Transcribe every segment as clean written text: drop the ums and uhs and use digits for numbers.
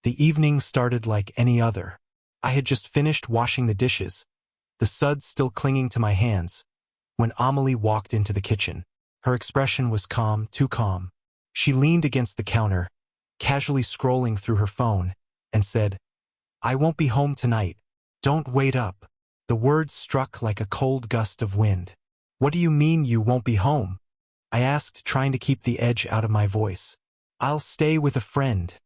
The evening started like any other. I had just finished washing the dishes, the suds still clinging to my hands, when Amelie walked into the kitchen. Her expression was calm, too calm. She leaned against the counter, casually scrolling through her phone, and said, "I won't be home tonight. Don't wait up." The words struck like a cold gust of wind. "What do you mean you won't be home?" I asked, trying to keep the edge out of my voice. "I'll stay with a friend,"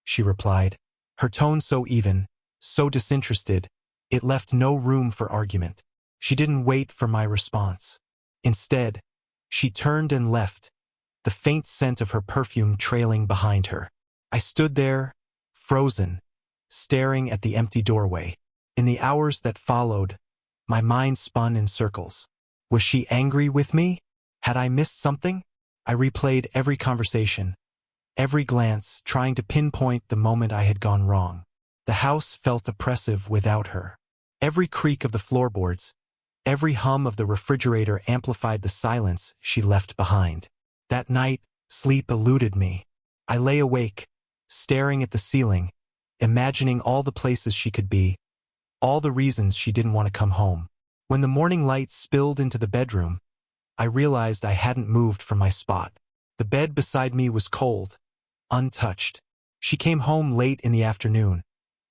she replied, her tone so even, so disinterested, it left no room for argument. She didn't wait for my response. Instead, she turned and left, the faint scent of her perfume trailing behind her. I stood there, frozen, staring at the empty doorway. In the hours that followed, my mind spun in circles. Was she angry with me? Had I missed something? I replayed every conversation, every glance, trying to pinpoint the moment I had gone wrong. The house felt oppressive without her. Every creak of the floorboards, every hum of the refrigerator amplified the silence she left behind. That night, sleep eluded me. I lay awake, staring at the ceiling, imagining all the places she could be, all the reasons she didn't want to come home. When the morning light spilled into the bedroom, I realized I hadn't moved from my spot. The bed beside me was cold, untouched. She came home late in the afternoon,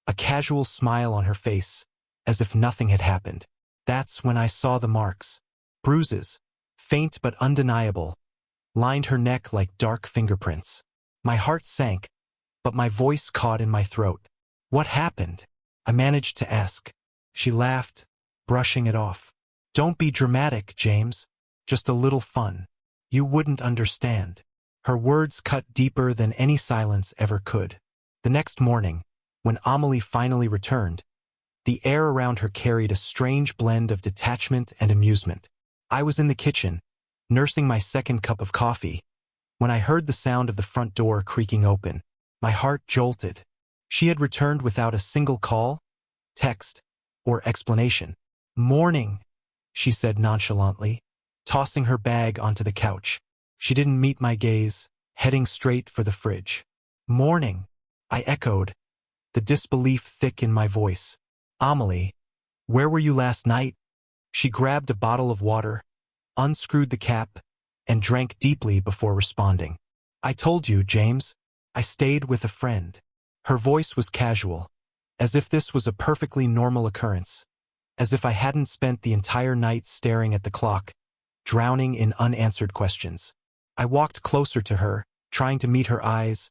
a casual smile on her face, as if nothing had happened. That's when I saw the marks. Bruises, faint but undeniable, lined her neck like dark fingerprints. My heart sank, but my voice caught in my throat. "What happened?" I managed to ask. She laughed, brushing it off. "Don't be dramatic, James. Just a little fun. You wouldn't understand." Her words cut deeper than any silence ever could. The next morning, when Amelie finally returned, the air around her carried a strange blend of detachment and amusement. I was in the kitchen, nursing my second cup of coffee, when I heard the sound of the front door creaking open. My heart jolted. She had returned without a single call, text, or explanation. "Morning," she said nonchalantly, tossing her bag onto the couch. She didn't meet my gaze, heading straight for the fridge. "Morning," I echoed, the disbelief thick in my voice. "Amelie, where were you last night?" She grabbed a bottle of water, unscrewed the cap, and drank deeply before responding. "I told you, James. I stayed with a friend." Her voice was casual, as if this was a perfectly normal occurrence, as if I hadn't spent the entire night staring at the clock, drowning in unanswered questions. I walked closer to her, trying to meet her eyes,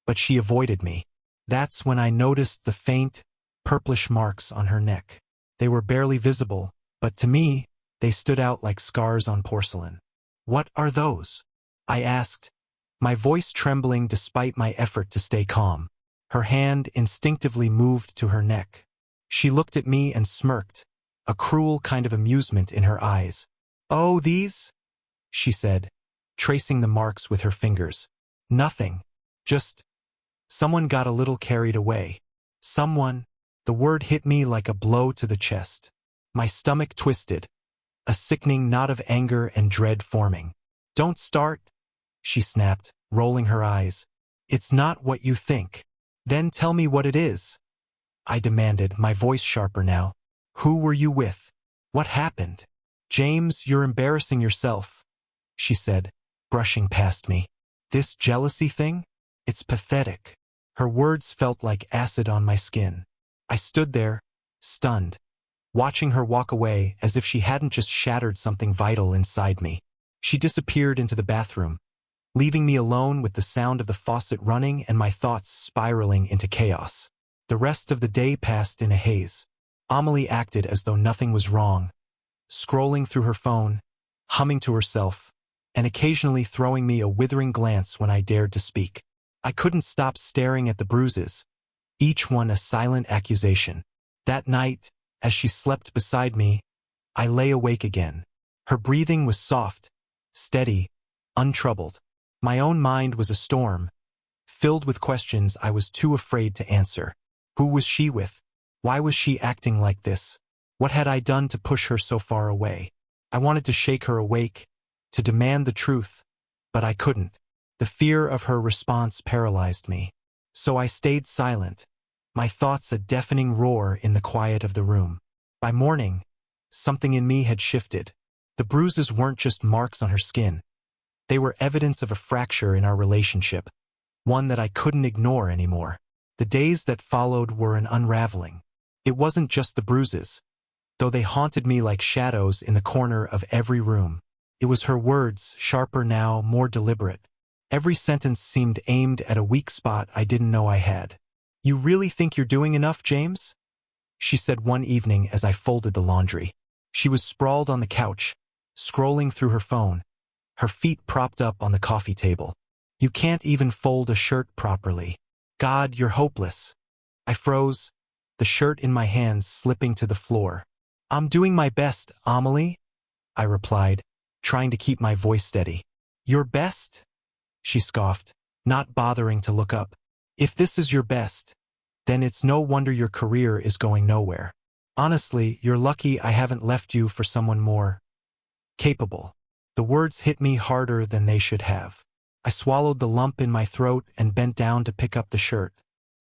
but she avoided me. That's when I noticed the faint, purplish marks on her neck. They were barely visible, but to me, they stood out like scars on porcelain. "What are those?" I asked, my voice trembling despite my effort to stay calm. Her hand instinctively moved to her neck. She looked at me and smirked, a cruel kind of amusement in her eyes. "Oh, these?" she said, tracing the marks with her fingers. "Nothing. Just someone got a little carried away." Someone. The word hit me like a blow to the chest. My stomach twisted, a sickening knot of anger and dread forming. "Don't start," she snapped, rolling her eyes. "It's not what you think." "Then tell me what it is," I demanded, my voice sharper now. "Who were you with? What happened?" "James, you're embarrassing yourself," she said, brushing past me. "This jealousy thing? It's pathetic." Her words felt like acid on my skin. I stood there, stunned, watching her walk away as if she hadn't just shattered something vital inside me. She disappeared into the bathroom, leaving me alone with the sound of the faucet running and my thoughts spiraling into chaos. The rest of the day passed in a haze. Amelie acted as though nothing was wrong, scrolling through her phone, humming to herself, and occasionally throwing me a withering glance when I dared to speak. I couldn't stop staring at the bruises, each one a silent accusation. That night, as she slept beside me, I lay awake again. Her breathing was soft, steady, untroubled. My own mind was a storm, filled with questions I was too afraid to answer. Who was she with? Why was she acting like this? What had I done to push her so far away? I wanted to shake her awake, to demand the truth, but I couldn't. The fear of her response paralyzed me. So I stayed silent, my thoughts a deafening roar in the quiet of the room. By morning, something in me had shifted. The bruises weren't just marks on her skin. They were evidence of a fracture in our relationship, one that I couldn't ignore anymore. The days that followed were an unraveling. It wasn't just the bruises, though they haunted me like shadows in the corner of every room. It was her words, sharper now, more deliberate. Every sentence seemed aimed at a weak spot I didn't know I had. "You really think you're doing enough, James?" she said one evening as I folded the laundry. She was sprawled on the couch, scrolling through her phone, her feet propped up on the coffee table. "You can't even fold a shirt properly. God, you're hopeless." I froze, the shirt in my hands slipping to the floor. "I'm doing my best, Amelie," I replied, trying to keep my voice steady. "Your best?" she scoffed, not bothering to look up. "If this is your best, then it's no wonder your career is going nowhere. Honestly, you're lucky I haven't left you for someone more capable." The words hit me harder than they should have. I swallowed the lump in my throat and bent down to pick up the shirt.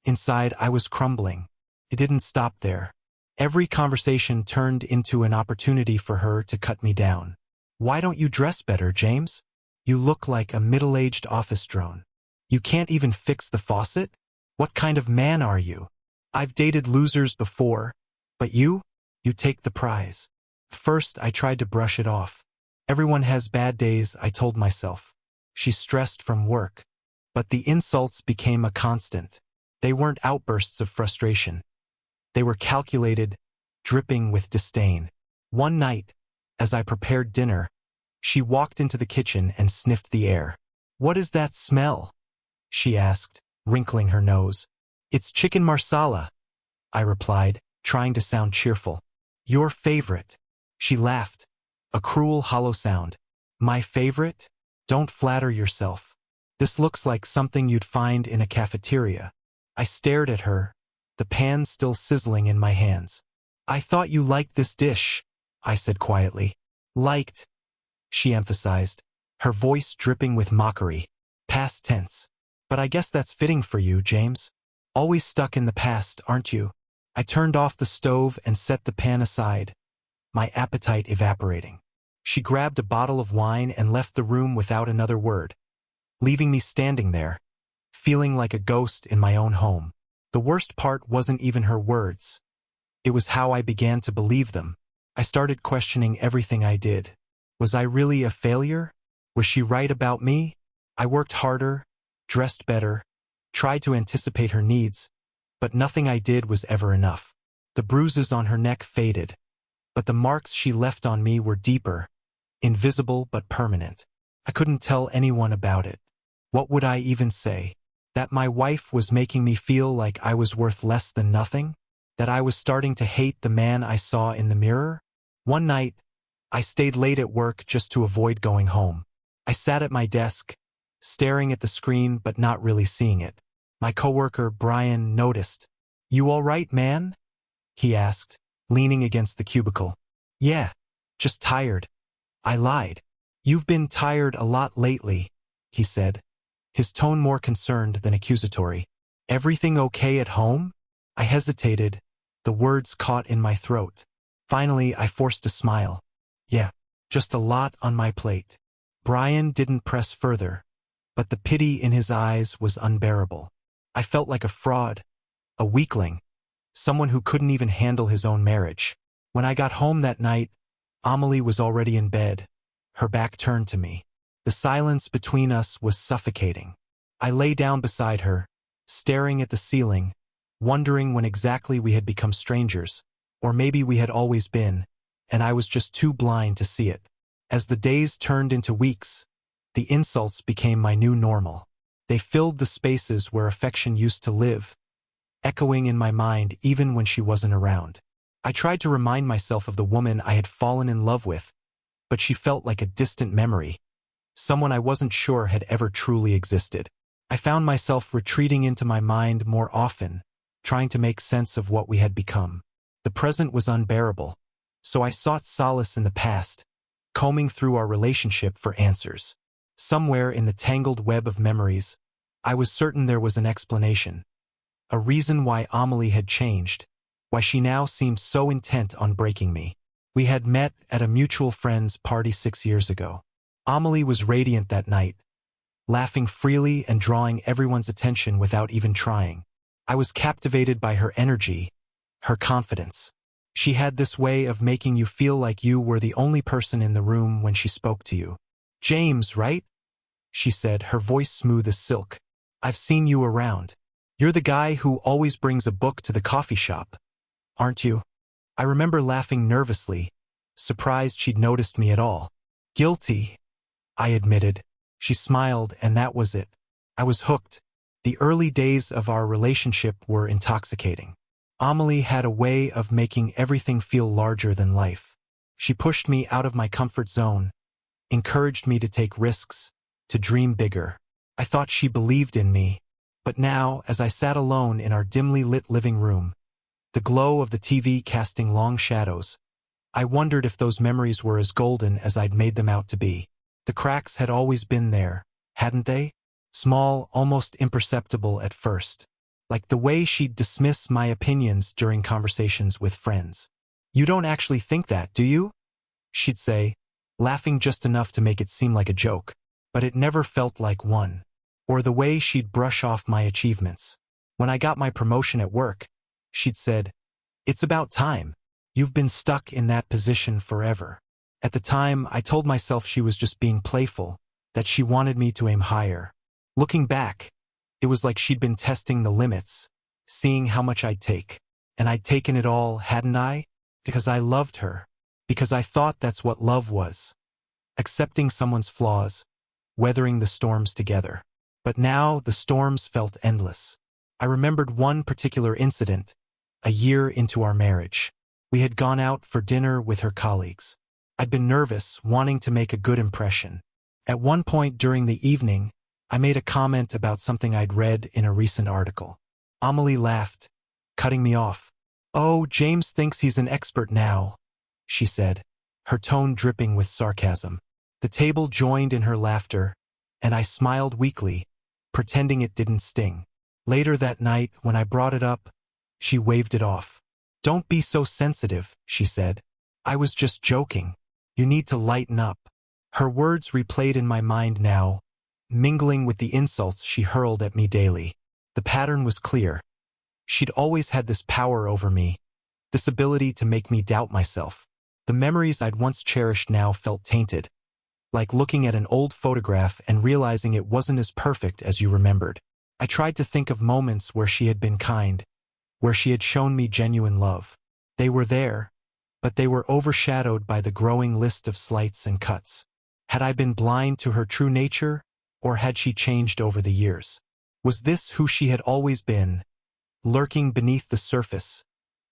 Inside, I was crumbling. It didn't stop there. Every conversation turned into an opportunity for her to cut me down. "Why don't you dress better, James? You look like a middle-aged office drone. You can't even fix the faucet? What kind of man are you? I've dated losers before, but you take the prize." First, I tried to brush it off. Everyone has bad days, I told myself. She's stressed from work. But the insults became a constant. They weren't outbursts of frustration. They were calculated, dripping with disdain. One night, as I prepared dinner, she walked into the kitchen and sniffed the air. "What is that smell?" she asked, wrinkling her nose. "It's chicken marsala," I replied, trying to sound cheerful. "Your favorite." She laughed, a cruel, hollow sound. "My favorite? Don't flatter yourself. This looks like something you'd find in a cafeteria." I stared at her, the pan still sizzling in my hands. "I thought you liked this dish," I said quietly. "Liked," she emphasized, her voice dripping with mockery. "Past tense. But I guess that's fitting for you, James. Always stuck in the past, aren't you?" I turned off the stove and set the pan aside, my appetite evaporating. She grabbed a bottle of wine and left the room without another word, leaving me standing there, feeling like a ghost in my own home. The worst part wasn't even her words. It was how I began to believe them. I started questioning everything I did. Was I really a failure? Was she right about me? I worked harder, dressed better, tried to anticipate her needs, but nothing I did was ever enough. The bruises on her neck faded, but the marks she left on me were deeper, invisible but permanent. I couldn't tell anyone about it. What would I even say? That my wife was making me feel like I was worth less than nothing? That I was starting to hate the man I saw in the mirror? One night, I stayed late at work just to avoid going home. I sat at my desk, staring at the screen but not really seeing it. My coworker, Brian, noticed. "You all right, man?" he asked, leaning against the cubicle. "Yeah, just tired." I lied. "You've been tired a lot lately," he said, his tone more concerned than accusatory. "Everything okay at home?" I hesitated, the words caught in my throat. Finally, I forced a smile. "Yeah, just a lot on my plate." Brian didn't press further, but the pity in his eyes was unbearable. I felt like a fraud, a weakling, someone who couldn't even handle his own marriage. When I got home that night, Amelie was already in bed, her back turned to me. The silence between us was suffocating. I lay down beside her, staring at the ceiling, wondering when exactly we had become strangers, or maybe we had always been, and I was just too blind to see it. As the days turned into weeks, the insults became my new normal. They filled the spaces where affection used to live, echoing in my mind even when she wasn't around. I tried to remind myself of the woman I had fallen in love with, but she felt like a distant memory, someone I wasn't sure had ever truly existed. I found myself retreating into my mind more often, trying to make sense of what we had become. The present was unbearable, so I sought solace in the past, combing through our relationship for answers. Somewhere in the tangled web of memories, I was certain there was an explanation. A reason why Amelie had changed, why she now seemed so intent on breaking me. We had met at a mutual friend's party 6 years ago. Amelie was radiant that night, laughing freely and drawing everyone's attention without even trying. I was captivated by her energy, her confidence. She had this way of making you feel like you were the only person in the room when she spoke to you. "James, right?" she said, her voice smooth as silk. "I've seen you around. You're the guy who always brings a book to the coffee shop, aren't you?" I remember laughing nervously, surprised she'd noticed me at all. "Guilty," I admitted. She smiled, and that was it. I was hooked. The early days of our relationship were intoxicating. Amelie had a way of making everything feel larger than life. She pushed me out of my comfort zone, encouraged me to take risks, to dream bigger. I thought she believed in me. But now, as I sat alone in our dimly lit living room, the glow of the TV casting long shadows, I wondered if those memories were as golden as I'd made them out to be. The cracks had always been there, hadn't they? Small, almost imperceptible at first. Like the way she'd dismiss my opinions during conversations with friends. "You don't actually think that, do you?" she'd say, laughing just enough to make it seem like a joke. But it never felt like one. Or the way she'd brush off my achievements. When I got my promotion at work, she'd said, "It's about time. You've been stuck in that position forever." At the time, I told myself she was just being playful, that she wanted me to aim higher. Looking back, it was like she'd been testing the limits, seeing how much I'd take. And I'd taken it all, hadn't I? Because I loved her. Because I thought that's what love was. Accepting someone's flaws, weathering the storms together. But now the storms felt endless. I remembered one particular incident, a year into our marriage. We had gone out for dinner with her colleagues. I'd been nervous, wanting to make a good impression. At one point during the evening, I made a comment about something I'd read in a recent article. Amelie laughed, cutting me off. "Oh, James thinks he's an expert now," she said, her tone dripping with sarcasm. The table joined in her laughter, and I smiled weakly, pretending it didn't sting. Later that night, when I brought it up, she waved it off. "Don't be so sensitive," she said. "I was just joking. You need to lighten up." Her words replayed in my mind now, mingling with the insults she hurled at me daily. The pattern was clear. She'd always had this power over me, this ability to make me doubt myself. The memories I'd once cherished now felt tainted, like looking at an old photograph and realizing it wasn't as perfect as you remembered. I tried to think of moments where she had been kind, where she had shown me genuine love. They were there, but they were overshadowed by the growing list of slights and cuts. Had I been blind to her true nature, or had she changed over the years? Was this who she had always been, lurking beneath the surface,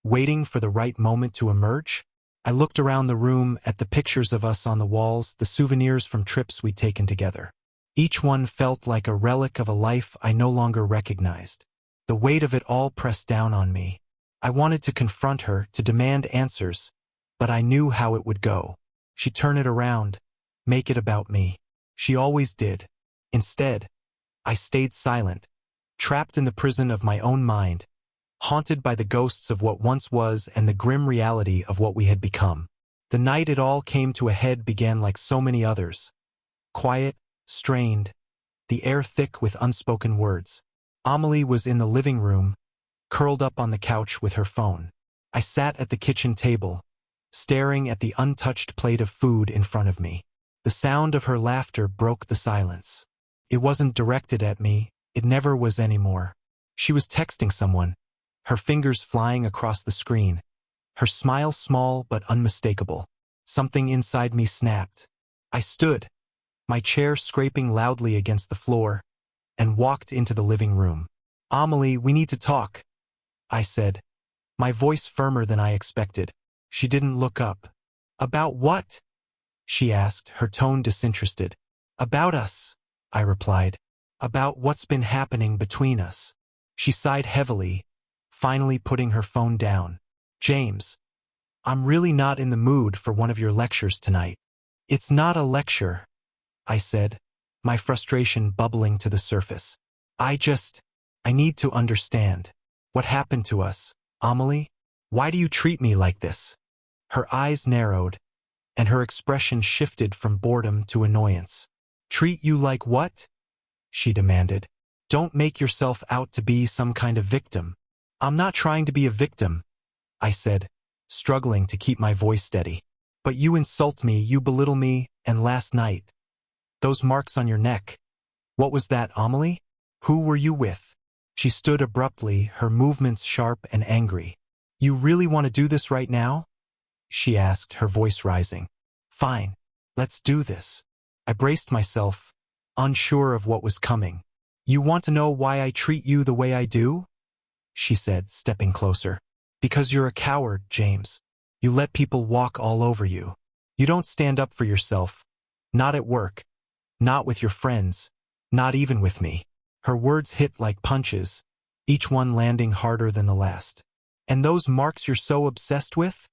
waiting for the right moment to emerge? I looked around the room at the pictures of us on the walls, the souvenirs from trips we'd taken together. Each one felt like a relic of a life I no longer recognized. The weight of it all pressed down on me. I wanted to confront her, to demand answers, but I knew how it would go. She'd turn it around, make it about me. She always did. Instead, I stayed silent, trapped in the prison of my own mind, haunted by the ghosts of what once was and the grim reality of what we had become. The night it all came to a head began like so many others. Quiet, strained, the air thick with unspoken words. Amelie was in the living room, curled up on the couch with her phone. I sat at the kitchen table, staring at the untouched plate of food in front of me. The sound of her laughter broke the silence. It wasn't directed at me, it never was anymore. She was texting someone, her fingers flying across the screen, her smile small but unmistakable. Something inside me snapped. I stood, my chair scraping loudly against the floor, and walked into the living room. "Amelie, we need to talk," I said, my voice firmer than I expected. She didn't look up. "About what?" she asked, her tone disinterested. "About us," I replied. "About what's been happening between us." She sighed heavily, finally putting her phone down. "James, I'm really not in the mood for one of your lectures tonight." "It's not a lecture," I said, my frustration bubbling to the surface. I need to understand. What happened to us, Amelie? Why do you treat me like this? Her eyes narrowed, and her expression shifted from boredom to annoyance. Treat you like what? She demanded. Don't make yourself out to be some kind of victim. I'm not trying to be a victim, I said, struggling to keep my voice steady. But you insult me, you belittle me, and last night. Those marks on your neck. What was that, Amelie? Who were you with? She stood abruptly, her movements sharp and angry. You really want to do this right now? She asked, her voice rising. Fine, let's do this. I braced myself, unsure of what was coming. You want to know why I treat you the way I do? She said, stepping closer. Because you're a coward, James. You let people walk all over you. You don't stand up for yourself. Not at work. Not with your friends. Not even with me. Her words hit like punches, each one landing harder than the last. And those marks you're so obsessed with?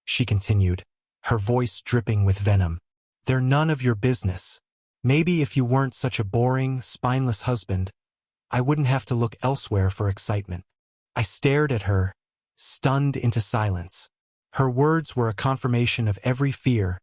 She continued, her voice dripping with venom. They're none of your business. Maybe if you weren't such a boring, spineless husband, I wouldn't have to look elsewhere for excitement. I stared at her, stunned into silence. Her words were a confirmation of every fear,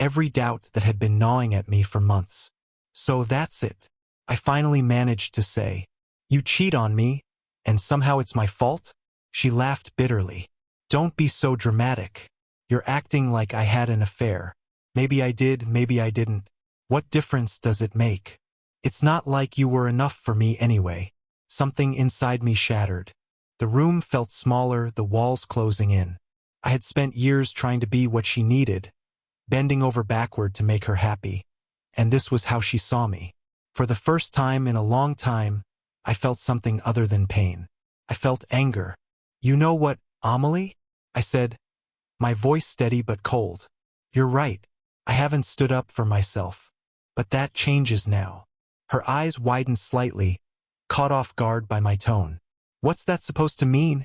every doubt that had been gnawing at me for months. So that's it. I finally managed to say, you cheat on me, and somehow it's my fault? She laughed bitterly. Don't be so dramatic. You're acting like I had an affair. Maybe I did, maybe I didn't. What difference does it make? It's not like you were enough for me anyway. Something inside me shattered. The room felt smaller, the walls closing in. I had spent years trying to be what she needed, bending over backward to make her happy. And this was how she saw me. For the first time in a long time, I felt something other than pain. I felt anger. You know what, Amelie? I said, my voice steady but cold. You're right. I haven't stood up for myself. But that changes now. Her eyes widened slightly, caught off guard by my tone. What's that supposed to mean?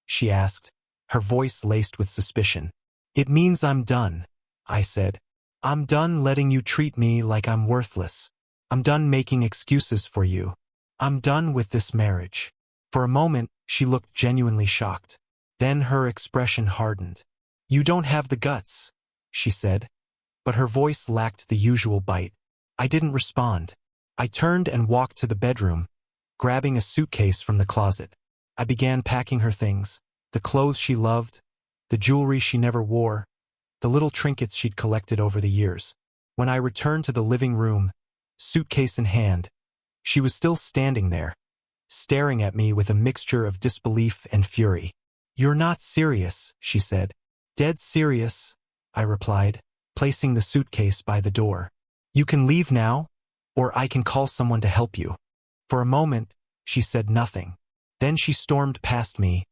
She asked, her voice laced with suspicion. It means I'm done, I said. I'm done letting you treat me like I'm worthless. I'm done making excuses for you. I'm done with this marriage. For a moment, she looked genuinely shocked. Then her expression hardened. You don't have the guts, she said. But her voice lacked the usual bite. I didn't respond. I turned and walked to the bedroom, grabbing a suitcase from the closet. I began packing her things, the clothes she loved, the jewelry she never wore, the little trinkets she'd collected over the years. When I returned to the living room, suitcase in hand, she was still standing there, staring at me with a mixture of disbelief and fury. You're not serious, she said. Dead serious, I replied, placing the suitcase by the door. You can leave now, or I can call someone to help you. For a moment, she said nothing. Then she stormed past me,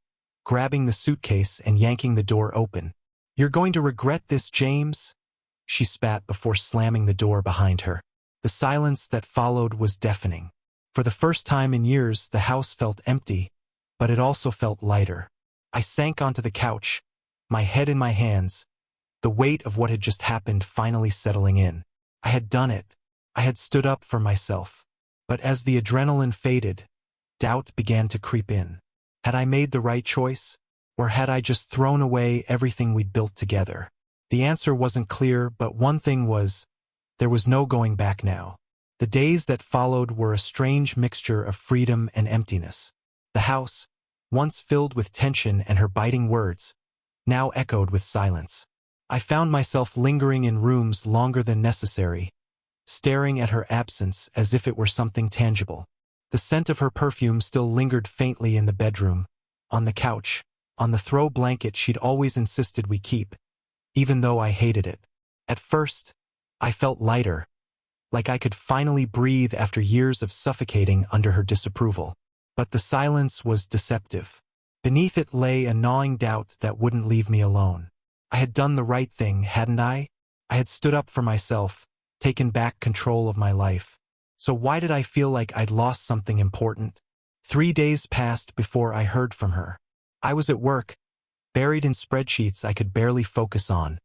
grabbing the suitcase and yanking the door open. You're going to regret this, James, she spat before slamming the door behind her. The silence that followed was deafening. For the first time in years, the house felt empty, but it also felt lighter. I sank onto the couch, my head in my hands, the weight of what had just happened finally settling in. I had done it. I had stood up for myself. But as the adrenaline faded, doubt began to creep in. Had I made the right choice? Or had I just thrown away everything we'd built together? The answer wasn't clear, but one thing was, there was no going back now. The days that followed were a strange mixture of freedom and emptiness. The house, once filled with tension and her biting words, now echoed with silence. I found myself lingering in rooms longer than necessary, staring at her absence as if it were something tangible. The scent of her perfume still lingered faintly in the bedroom, on the couch, on the throw blanket she'd always insisted we keep, even though I hated it. At first, I felt lighter, like I could finally breathe after years of suffocating under her disapproval. But the silence was deceptive. Beneath it lay a gnawing doubt that wouldn't leave me alone. I had done the right thing, hadn't I? I had stood up for myself, taken back control of my life. So why did I feel like I'd lost something important? 3 days passed before I heard from her. I was at work, buried in spreadsheets I could barely focus on,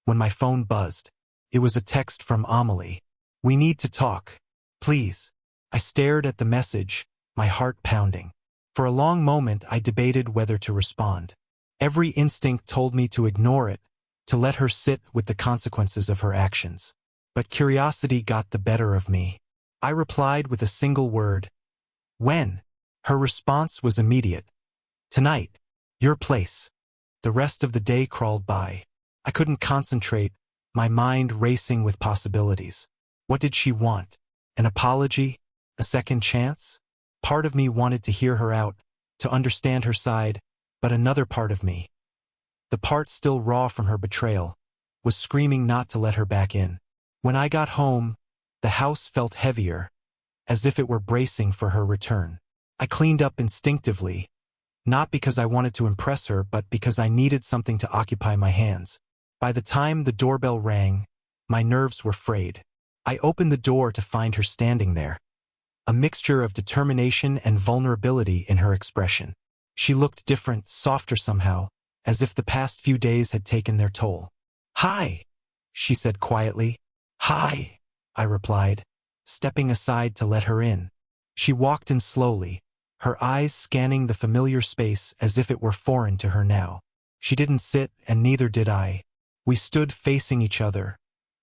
when my phone buzzed. It was a text from Amelie. We need to talk. Please. I stared at the message, my heart pounding. For a long moment I debated whether to respond. Every instinct told me to ignore it, to let her sit with the consequences of her actions. But curiosity got the better of me. I replied with a single word. When? Her response was immediate. Tonight. Your place. The rest of the day crawled by. I couldn't concentrate, my mind racing with possibilities. What did she want? An apology? A second chance? Part of me wanted to hear her out, to understand her side, but another part of me, the part still raw from her betrayal, was screaming not to let her back in. When I got home, the house felt heavier, as if it were bracing for her return. I cleaned up instinctively, not because I wanted to impress her, but because I needed something to occupy my hands. By the time the doorbell rang, my nerves were frayed. I opened the door to find her standing there, a mixture of determination and vulnerability in her expression. She looked different, softer somehow, as if the past few days had taken their toll. "Hi," she said quietly. "Hi," I replied, stepping aside to let her in. She walked in slowly, her eyes scanning the familiar space as if it were foreign to her now. She didn't sit, and neither did I. We stood facing each other,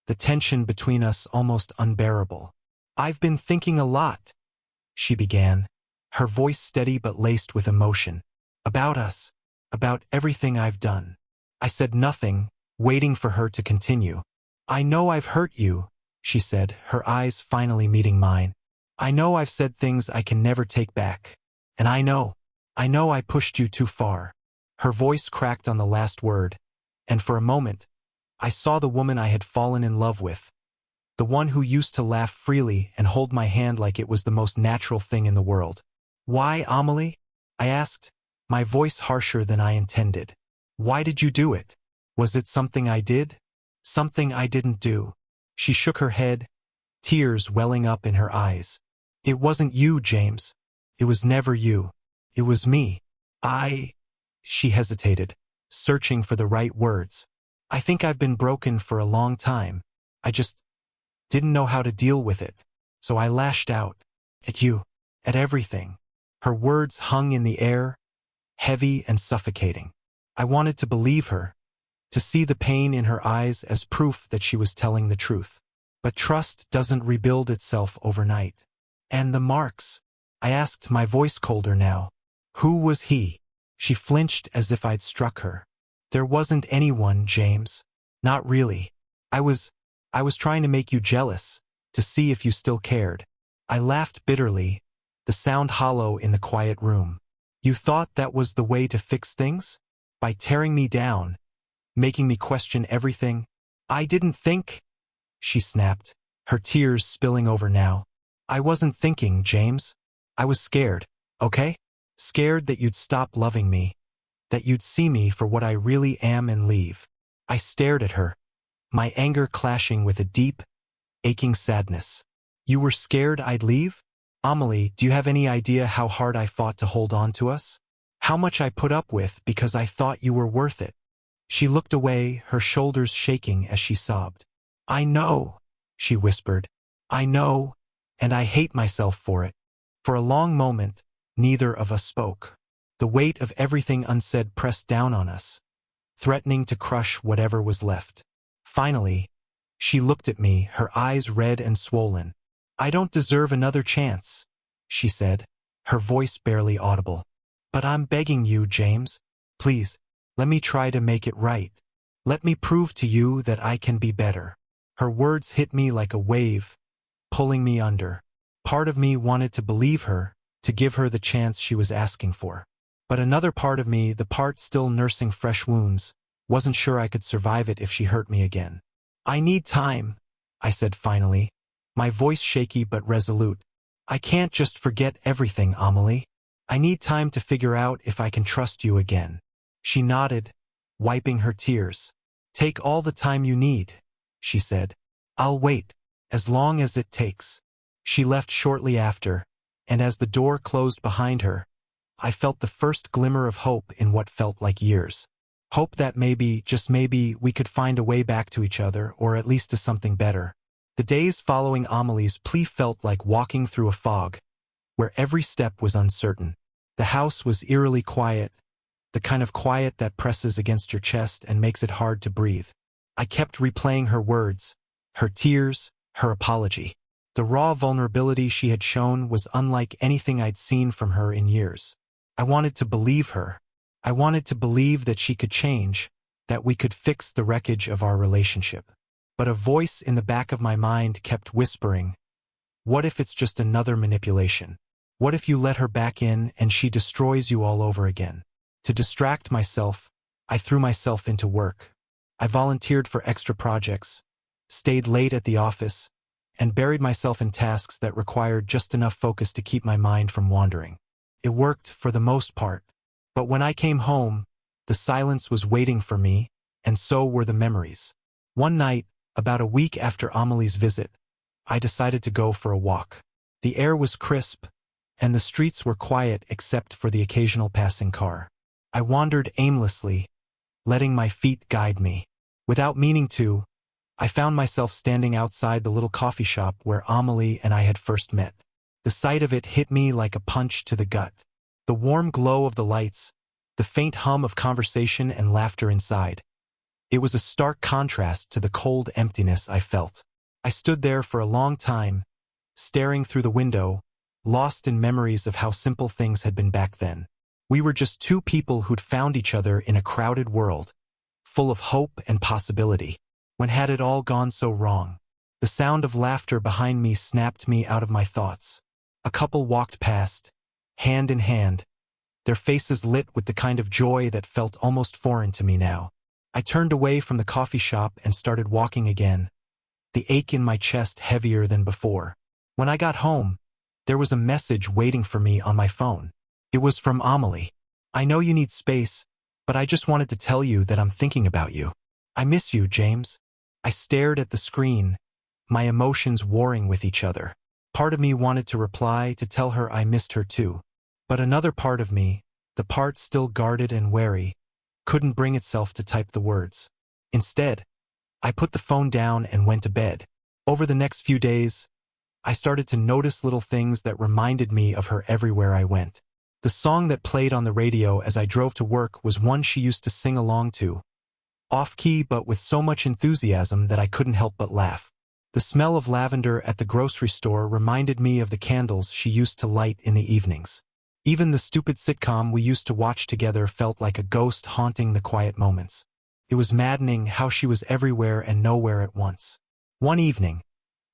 the tension between us almost unbearable. "I've been thinking a lot," she began, her voice steady but laced with emotion. "About us. About everything I've done." I said nothing, waiting for her to continue. "I know I've hurt you," she said, her eyes finally meeting mine. "I know I've said things I can never take back. And I know I pushed you too far." Her voice cracked on the last word, and for a moment, I saw the woman I had fallen in love with, the one who used to laugh freely and hold my hand like it was the most natural thing in the world. "Why, Amelie?" I asked, my voice harsher than I intended. "Why did you do it? Was it something I did? Something I didn't do?" She shook her head, tears welling up in her eyes. "It wasn't you, James. It was never you. It was me. She hesitated, searching for the right words. "I think I've been broken for a long time. I just didn't know how to deal with it. So I lashed out. At you. At everything." Her words hung in the air, heavy and suffocating. I wanted to believe her, to see the pain in her eyes as proof that she was telling the truth. But trust doesn't rebuild itself overnight. "And the marks?" I asked, my voice colder now. "Who was he?" She flinched as if I'd struck her. "There wasn't anyone, James. Not really. I was trying to make you jealous, to see if you still cared." I laughed bitterly, the sound hollow in the quiet room. "You thought that was the way to fix things? By tearing me down, making me question everything?" "I didn't think," she snapped, her tears spilling over now. "I wasn't thinking, James. I was scared, okay? Scared that you'd stop loving me, that you'd see me for what I really am and leave." I stared at her, my anger clashing with a deep, aching sadness. "You were scared I'd leave? Amelie, do you have any idea how hard I fought to hold on to us? How much I put up with because I thought you were worth it?" She looked away, her shoulders shaking as she sobbed. "I know," she whispered. "I know, and I hate myself for it." For a long moment, neither of us spoke. The weight of everything unsaid pressed down on us, threatening to crush whatever was left. Finally, she looked at me, her eyes red and swollen. "I don't deserve another chance," she said, her voice barely audible. "But I'm begging you, James. Please, let me try to make it right. Let me prove to you that I can be better." Her words hit me like a wave, pulling me under. Part of me wanted to believe her, to give her the chance she was asking for. But another part of me, the part still nursing fresh wounds, wasn't sure I could survive it if she hurt me again. "I need time," I said finally, my voice shaky but resolute. "I can't just forget everything, Amelie. I need time to figure out if I can trust you again." She nodded, wiping her tears. "Take all the time you need," she said. "I'll wait, as long as it takes." She left shortly after, and as the door closed behind her, I felt the first glimmer of hope in what felt like years. Hope that maybe, just maybe, we could find a way back to each other, or at least to something better. The days following Amelie's plea felt like walking through a fog, where every step was uncertain. The house was eerily quiet, the kind of quiet that presses against your chest and makes it hard to breathe. I kept replaying her words, her tears, her apology. The raw vulnerability she had shown was unlike anything I'd seen from her in years. I wanted to believe her. I wanted to believe that she could change, that we could fix the wreckage of our relationship. But a voice in the back of my mind kept whispering, what if it's just another manipulation? What if you let her back in and she destroys you all over again? To distract myself, I threw myself into work. I volunteered for extra projects, stayed late at the office, and buried myself in tasks that required just enough focus to keep my mind from wandering. It worked for the most part. But when I came home, the silence was waiting for me, and so were the memories. One night, about a week after Amelie's visit, I decided to go for a walk. The air was crisp, and the streets were quiet except for the occasional passing car. I wandered aimlessly, letting my feet guide me. Without meaning to, I found myself standing outside the little coffee shop where Amelie and I had first met. The sight of it hit me like a punch to the gut. The warm glow of the lights, the faint hum of conversation and laughter inside. It was a stark contrast to the cold emptiness I felt. I stood there for a long time, staring through the window, lost in memories of how simple things had been back then. We were just two people who'd found each other in a crowded world, full of hope and possibility. When had it all gone so wrong? The sound of laughter behind me snapped me out of my thoughts. A couple walked past, hand in hand, their faces lit with the kind of joy that felt almost foreign to me now. I turned away from the coffee shop and started walking again, the ache in my chest heavier than before. When I got home, there was a message waiting for me on my phone. It was from Amelie. I know you need space, but I just wanted to tell you that I'm thinking about you. I miss you, James. I stared at the screen, my emotions warring with each other. Part of me wanted to reply to tell her I missed her too. But another part of me, the part still guarded and wary, couldn't bring itself to type the words. Instead, I put the phone down and went to bed. Over the next few days, I started to notice little things that reminded me of her everywhere I went. The song that played on the radio as I drove to work was one she used to sing along to, off-key but with so much enthusiasm that I couldn't help but laugh. The smell of lavender at the grocery store reminded me of the candles she used to light in the evenings. Even the stupid sitcom we used to watch together felt like a ghost haunting the quiet moments. It was maddening how she was everywhere and nowhere at once. One evening,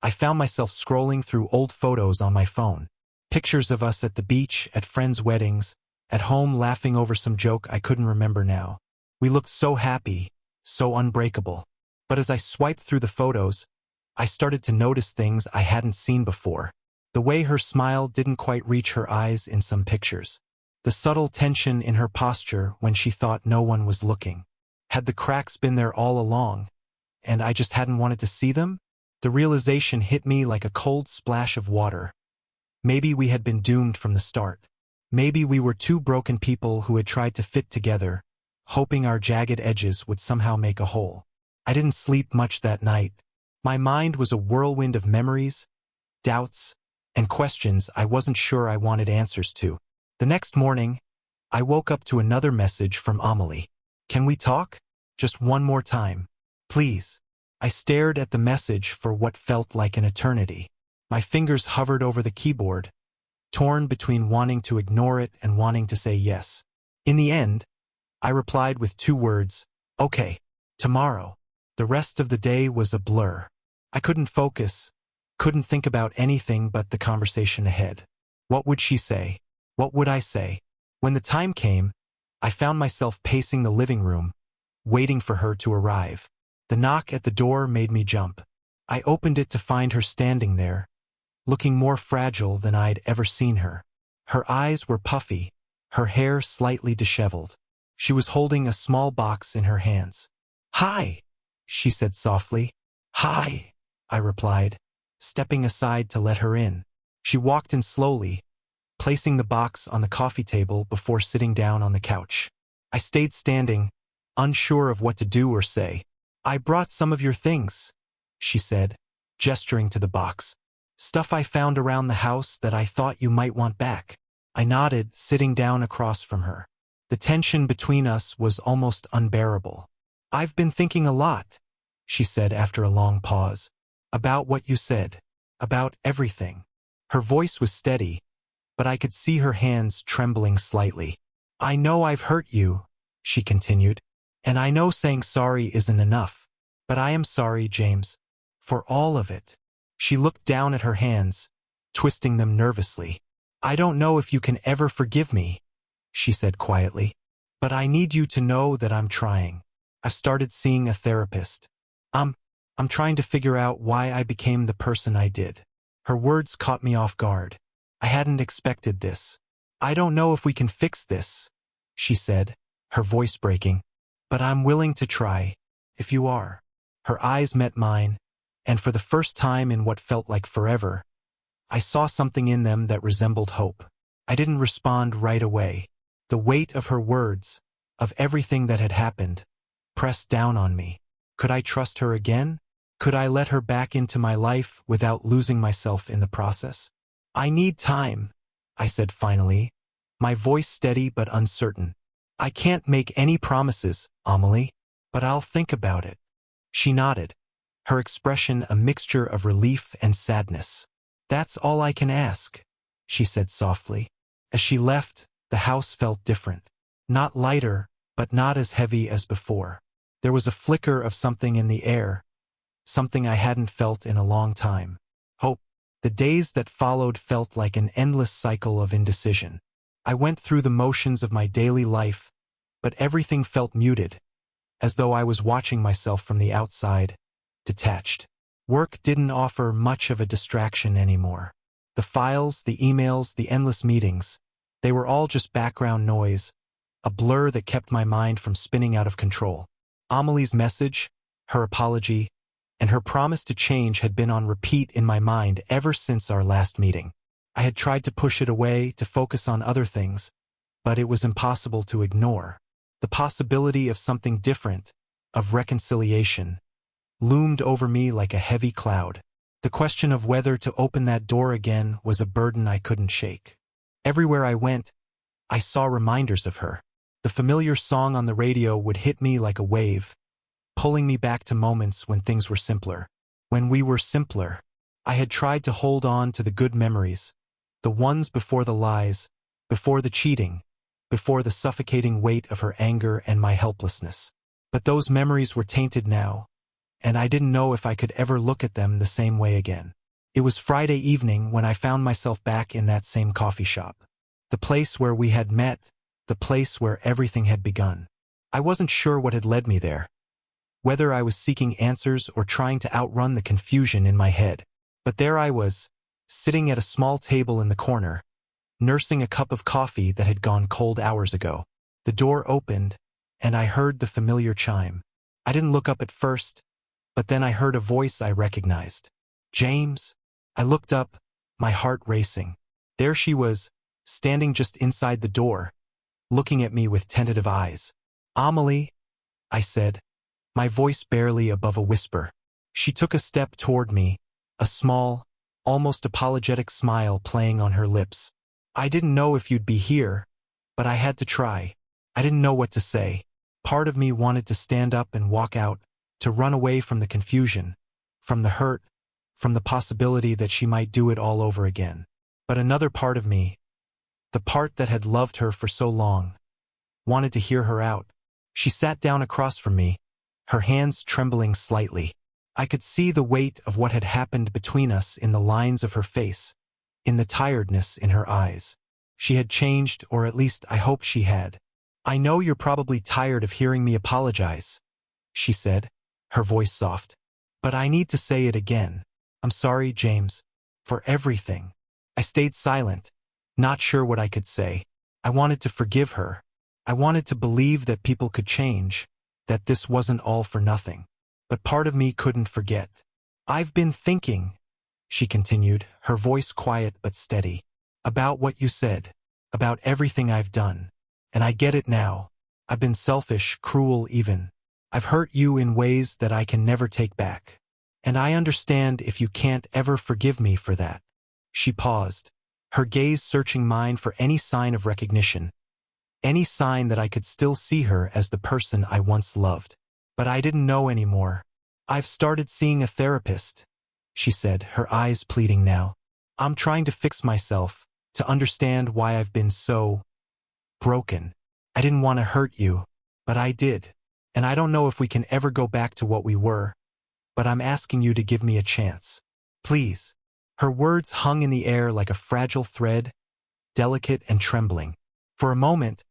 I found myself scrolling through old photos on my phone. Pictures of us at the beach, at friends' weddings, at home laughing over some joke I couldn't remember now. We looked so happy, so unbreakable. But as I swiped through the photos, I started to notice things I hadn't seen before. The way her smile didn't quite reach her eyes in some pictures. The subtle tension in her posture when she thought no one was looking. Had the cracks been there all along, and I just hadn't wanted to see them? The realization hit me like a cold splash of water. Maybe we had been doomed from the start. Maybe we were two broken people who had tried to fit together, hoping our jagged edges would somehow make a whole. I didn't sleep much that night. My mind was a whirlwind of memories, doubts, and questions I wasn't sure I wanted answers to. The next morning, I woke up to another message from Amelie. Can we talk? Just one more time. Please. I stared at the message for what felt like an eternity. My fingers hovered over the keyboard, torn between wanting to ignore it and wanting to say yes. In the end, I replied with 2 words, okay, tomorrow. The rest of the day was a blur. I couldn't focus, couldn't think about anything but the conversation ahead. What would she say? What would I say? When the time came, I found myself pacing the living room, waiting for her to arrive. The knock at the door made me jump. I opened it to find her standing there, looking more fragile than I'd ever seen her. Her eyes were puffy, her hair slightly disheveled. She was holding a small box in her hands. "Hi," she said softly. "Hi," I replied, stepping aside to let her in. She walked in slowly, placing the box on the coffee table before sitting down on the couch. I stayed standing, unsure of what to do or say. "I brought some of your things," she said, gesturing to the box. "Stuff I found around the house that I thought you might want back." I nodded, sitting down across from her. The tension between us was almost unbearable. "I've been thinking a lot," she said after a long pause. "About what you said. About everything." Her voice was steady, but I could see her hands trembling slightly. "I know I've hurt you," she continued, "and I know saying sorry isn't enough. But I am sorry, James. For all of it." She looked down at her hands, twisting them nervously. "I don't know if you can ever forgive me," she said quietly. "But I need you to know that I'm trying. I've started seeing a therapist. I'm trying to figure out why I became the person I did." Her words caught me off guard. I hadn't expected this. "I don't know if we can fix this," she said, her voice breaking. "But I'm willing to try, if you are." Her eyes met mine, and for the first time in what felt like forever, I saw something in them that resembled hope. I didn't respond right away. The weight of her words, of everything that had happened, pressed down on me. Could I trust her again? Could I let her back into my life without losing myself in the process? "I need time," I said finally, my voice steady but uncertain. "I can't make any promises, Amelie, but I'll think about it." She nodded, her expression a mixture of relief and sadness. "That's all I can ask," she said softly. As she left, the house felt different. Not lighter, but not as heavy as before. There was a flicker of something in the air, something I hadn't felt in a long time. Hope. The days that followed felt like an endless cycle of indecision. I went through the motions of my daily life, but everything felt muted, as though I was watching myself from the outside, detached. Work didn't offer much of a distraction anymore. The files, the emails, the endless meetings, they were all just background noise, a blur that kept my mind from spinning out of control. Amelie's message, her apology, and her promise to change had been on repeat in my mind ever since our last meeting. I had tried to push it away, to focus on other things, but it was impossible to ignore. The possibility of something different, of reconciliation, loomed over me like a heavy cloud. The question of whether to open that door again was a burden I couldn't shake. Everywhere I went, I saw reminders of her. The familiar song on the radio would hit me like a wave, pulling me back to moments when things were simpler. When we were simpler, I had tried to hold on to the good memories, the ones before the lies, before the cheating, before the suffocating weight of her anger and my helplessness. But those memories were tainted now, and I didn't know if I could ever look at them the same way again. It was Friday evening when I found myself back in that same coffee shop. The place where we had met, the place where everything had begun. I wasn't sure what had led me there, whether I was seeking answers or trying to outrun the confusion in my head. But there I was, sitting at a small table in the corner, nursing a cup of coffee that had gone cold hours ago. The door opened, and I heard the familiar chime. I didn't look up at first, but then I heard a voice I recognized. "James?" I looked up, my heart racing. There she was, standing just inside the door, looking at me with tentative eyes. "Amelie," I said, my voice barely above a whisper. She took a step toward me, a small, almost apologetic smile playing on her lips. "I didn't know if you'd be here, but I had to try." I didn't know what to say. Part of me wanted to stand up and walk out, to run away from the confusion, from the hurt, from the possibility that she might do it all over again. But another part of me, the part that had loved her for so long, wanted to hear her out. She sat down across from me, her hands trembling slightly. I could see the weight of what had happened between us in the lines of her face, in the tiredness in her eyes. She had changed, or at least I hoped she had. "I know you're probably tired of hearing me apologize," she said, her voice soft. "But I need to say it again. I'm sorry, James, for everything." I stayed silent, not sure what I could say. I wanted to forgive her. I wanted to believe that people could change, that this wasn't all for nothing. But part of me couldn't forget. "I've been thinking," she continued, her voice quiet but steady, "about what you said, about everything I've done. And I get it now. I've been selfish, cruel even. I've hurt you in ways that I can never take back. And I understand if you can't ever forgive me for that. She paused, her gaze searching mine for any sign of recognition, any sign that I could still see her as the person I once loved. But I didn't know anymore. I've started seeing a therapist, she said, her eyes pleading now. I'm trying to fix myself, to understand why I've been so broken. I didn't want to hurt you, but I did. And I don't know if we can ever go back to what we were, but I'm asking you to give me a chance. Please. Her words hung in the air like a fragile thread, delicate and trembling. For a moment,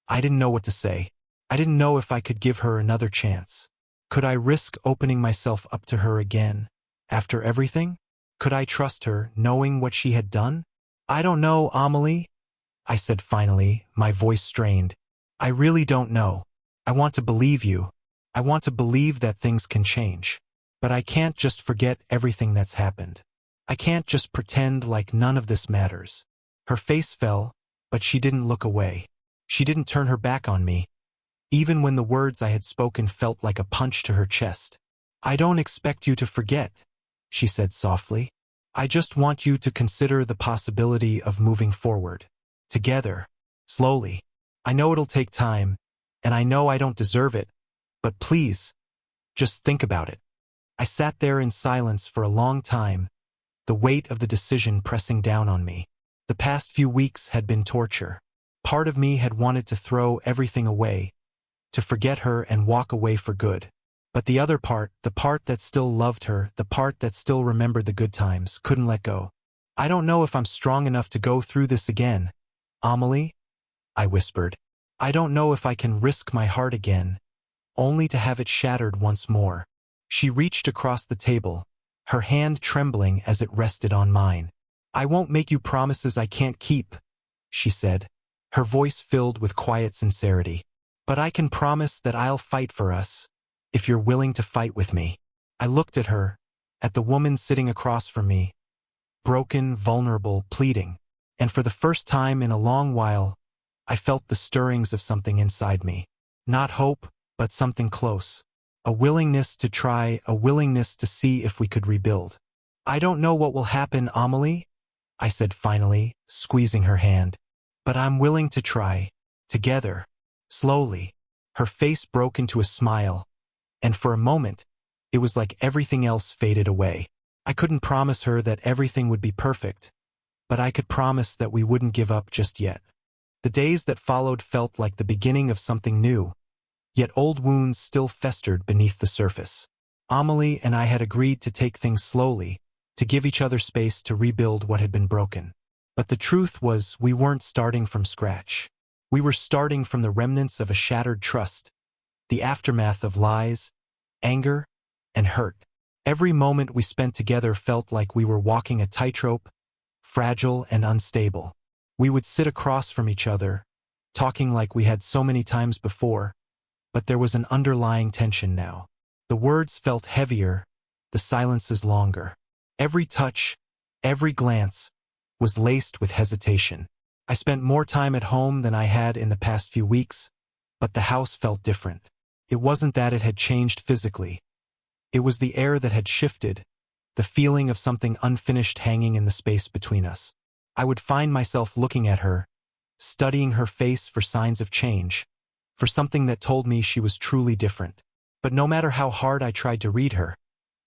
I didn't know what to say. I didn't know if I could give her another chance. Could I risk opening myself up to her again, after everything? Could I trust her, knowing what she had done? I don't know, Amelie, I said finally, my voice strained. I really don't know. I want to believe you. I want to believe that things can change. But I can't just forget everything that's happened. I can't just pretend like none of this matters. Her face fell, but she didn't look away. She didn't turn her back on me, even when the words I had spoken felt like a punch to her chest. I don't expect you to forget, she said softly. I just want you to consider the possibility of moving forward. Together. Slowly. I know it'll take time, and I know I don't deserve it, but please, just think about it. I sat there in silence for a long time, the weight of the decision pressing down on me. The past few weeks had been torture. Part of me had wanted to throw everything away, to forget her and walk away for good. But the other part, the part that still loved her, the part that still remembered the good times, couldn't let go. I don't know if I'm strong enough to go through this again, Amelie, I whispered. I don't know if I can risk my heart again, only to have it shattered once more. She reached across the table, her hand trembling as it rested on mine. I won't make you promises I can't keep, she said, her voice filled with quiet sincerity. But I can promise that I'll fight for us, if you're willing to fight with me. I looked at her, at the woman sitting across from me, broken, vulnerable, pleading. And for the first time in a long while, I felt the stirrings of something inside me. Not hope, but something close. A willingness to try, a willingness to see if we could rebuild. I don't know what will happen, Amelie, I said finally, squeezing her hand. But I'm willing to try. Together. Slowly. Her face broke into a smile, and for a moment, it was like everything else faded away. I couldn't promise her that everything would be perfect, but I could promise that we wouldn't give up just yet. The days that followed felt like the beginning of something new, yet old wounds still festered beneath the surface. Amelie and I had agreed to take things slowly, to give each other space to rebuild what had been broken. But the truth was, we weren't starting from scratch. We were starting from the remnants of a shattered trust, the aftermath of lies, anger, and hurt. Every moment we spent together felt like we were walking a tightrope, fragile and unstable. We would sit across from each other, talking like we had so many times before, but there was an underlying tension now. The words felt heavier, the silences longer. Every touch, every glance, was laced with hesitation. I spent more time at home than I had in the past few weeks, but the house felt different. It wasn't that it had changed physically. It was the air that had shifted, the feeling of something unfinished hanging in the space between us. I would find myself looking at her, studying her face for signs of change, for something that told me she was truly different. But no matter how hard I tried to read her,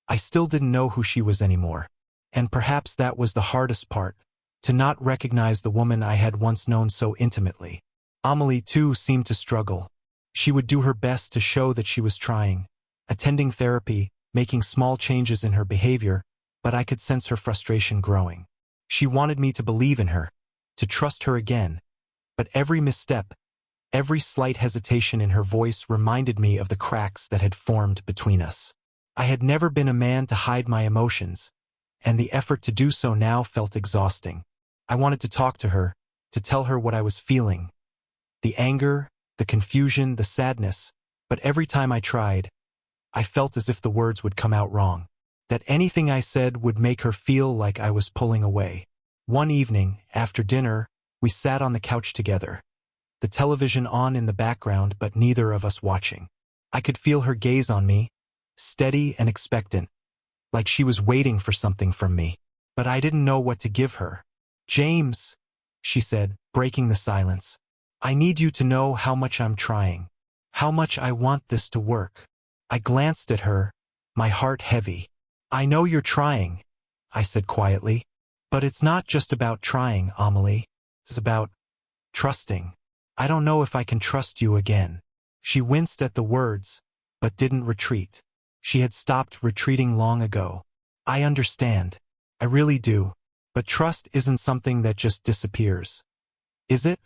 I still didn't know who she was anymore. And perhaps that was the hardest part, to not recognize the woman I had once known so intimately. Amelie, too, seemed to struggle. She would do her best to show that she was trying, attending therapy, making small changes in her behavior, but I could sense her frustration growing. She wanted me to believe in her, to trust her again, but every misstep, every slight hesitation in her voice reminded me of the cracks that had formed between us. I had never been a man to hide my emotions, and the effort to do so now felt exhausting. I wanted to talk to her, to tell her what I was feeling. The anger, the confusion, the sadness, but every time I tried, I felt as if the words would come out wrong, that anything I said would make her feel like I was pulling away. One evening, after dinner, we sat on the couch together, the television on in the background but neither of us watching. I could feel her gaze on me, steady and expectant, like she was waiting for something from me. But I didn't know what to give her. "James," she said, breaking the silence, "I need you to know how much I'm trying. How much I want this to work." I glanced at her, my heart heavy. "I know you're trying," I said quietly. "But it's not just about trying, Amelie. It's about trusting. I don't know if I can trust you again." She winced at the words, but didn't retreat. She had stopped retreating long ago. "I understand. I really do. But trust isn't something that just disappears. Is it?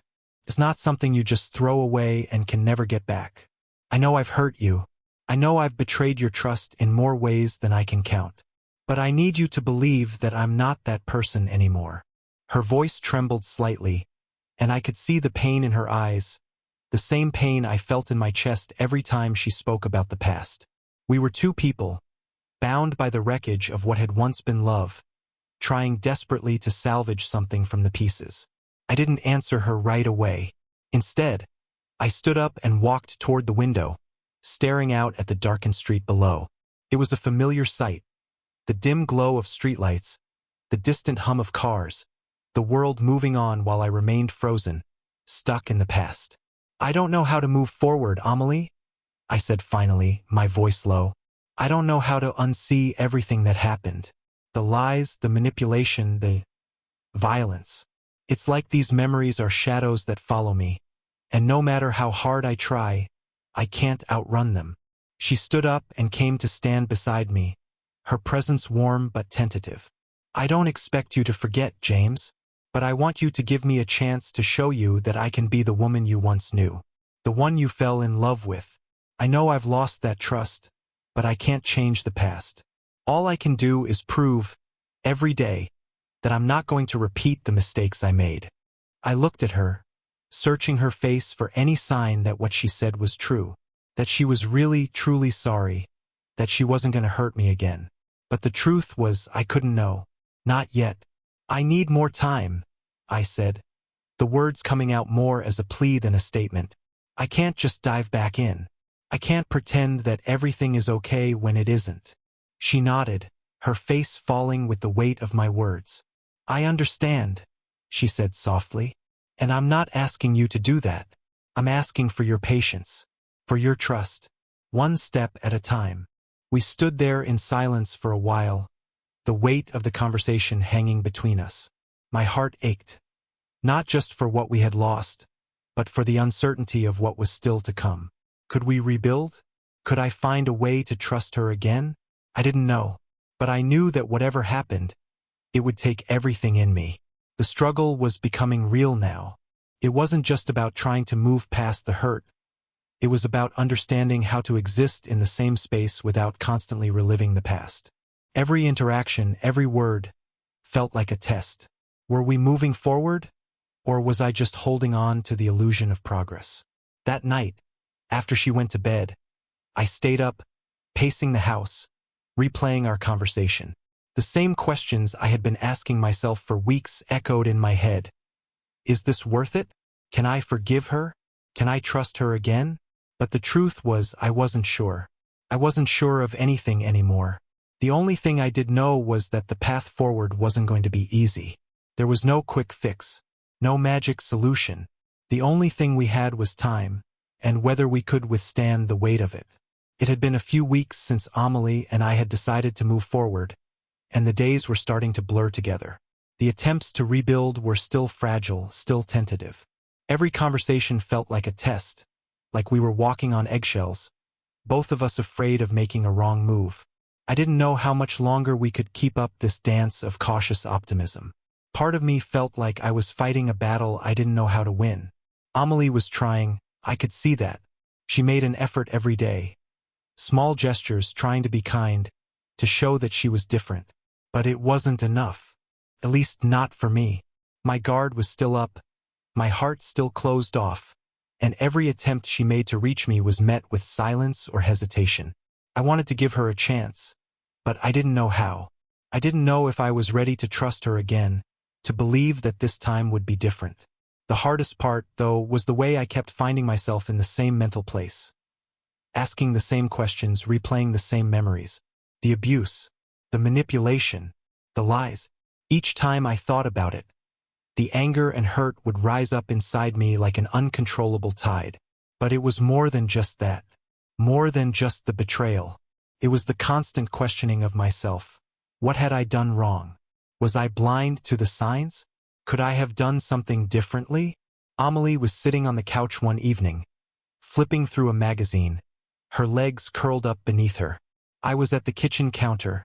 It's not something you just throw away and can never get back. I know I've hurt you. I know I've betrayed your trust in more ways than I can count. But I need you to believe that I'm not that person anymore." Her voice trembled slightly, and I could see the pain in her eyes, the same pain I felt in my chest every time she spoke about the past. We were two people, bound by the wreckage of what had once been love, trying desperately to salvage something from the pieces. I didn't answer her right away. Instead, I stood up and walked toward the window, staring out at the darkened street below. It was a familiar sight. The dim glow of streetlights, the distant hum of cars, the world moving on while I remained frozen, stuck in the past. "I don't know how to move forward, Amelie," I said finally, my voice low. "I don't know how to unsee everything that happened. The lies, the manipulation, the violence. It's like these memories are shadows that follow me, and no matter how hard I try, I can't outrun them." She stood up and came to stand beside me, her presence warm but tentative. "I don't expect you to forget, James, but I want you to give me a chance to show you that I can be the woman you once knew, the one you fell in love with. I know I've lost that trust, but I can't change the past. All I can do is prove, every day, that I'm not going to repeat the mistakes I made." I looked at her, searching her face for any sign that what she said was true, that she was really, truly sorry, that she wasn't going to hurt me again. But the truth was I couldn't know. "Not yet. I need more time," I said, the words coming out more as a plea than a statement. "I can't just dive back in. I can't pretend that everything is okay when it isn't." She nodded, her face falling with the weight of my words. "I understand," she said softly, "and I'm not asking you to do that. I'm asking for your patience, for your trust, one step at a time." We stood there in silence for a while, the weight of the conversation hanging between us. My heart ached, not just for what we had lost, but for the uncertainty of what was still to come. Could we rebuild? Could I find a way to trust her again? I didn't know, but I knew that whatever happened, it would take everything in me. The struggle was becoming real now. It wasn't just about trying to move past the hurt. It was about understanding how to exist in the same space without constantly reliving the past. Every interaction, every word, felt like a test. Were we moving forward, or was I just holding on to the illusion of progress? That night, after she went to bed, I stayed up, pacing the house, replaying our conversation. The same questions I had been asking myself for weeks echoed in my head. Is this worth it? Can I forgive her? Can I trust her again? But the truth was I wasn't sure. I wasn't sure of anything anymore. The only thing I did know was that the path forward wasn't going to be easy. There was no quick fix, no magic solution. The only thing we had was time, and whether we could withstand the weight of it. It had been a few weeks since Amelie and I had decided to move forward, and the days were starting to blur together. The attempts to rebuild were still fragile, still tentative. Every conversation felt like a test, like we were walking on eggshells, both of us afraid of making a wrong move. I didn't know how much longer we could keep up this dance of cautious optimism. Part of me felt like I was fighting a battle I didn't know how to win. Amelie was trying, I could see that. She made an effort every day. Small gestures, trying to be kind, to show that she was different. But it wasn't enough. At least not for me. My guard was still up, my heart still closed off, and every attempt she made to reach me was met with silence or hesitation. I wanted to give her a chance, but I didn't know how. I didn't know if I was ready to trust her again, to believe that this time would be different. The hardest part, though, was the way I kept finding myself in the same mental place. Asking the same questions, replaying the same memories. The abuse. The manipulation, the lies. Each time I thought about it, the anger and hurt would rise up inside me like an uncontrollable tide. But it was more than just that. More than just the betrayal. It was the constant questioning of myself. What had I done wrong? Was I blind to the signs? Could I have done something differently? Amelie was sitting on the couch one evening, flipping through a magazine, her legs curled up beneath her. I was at the kitchen counter,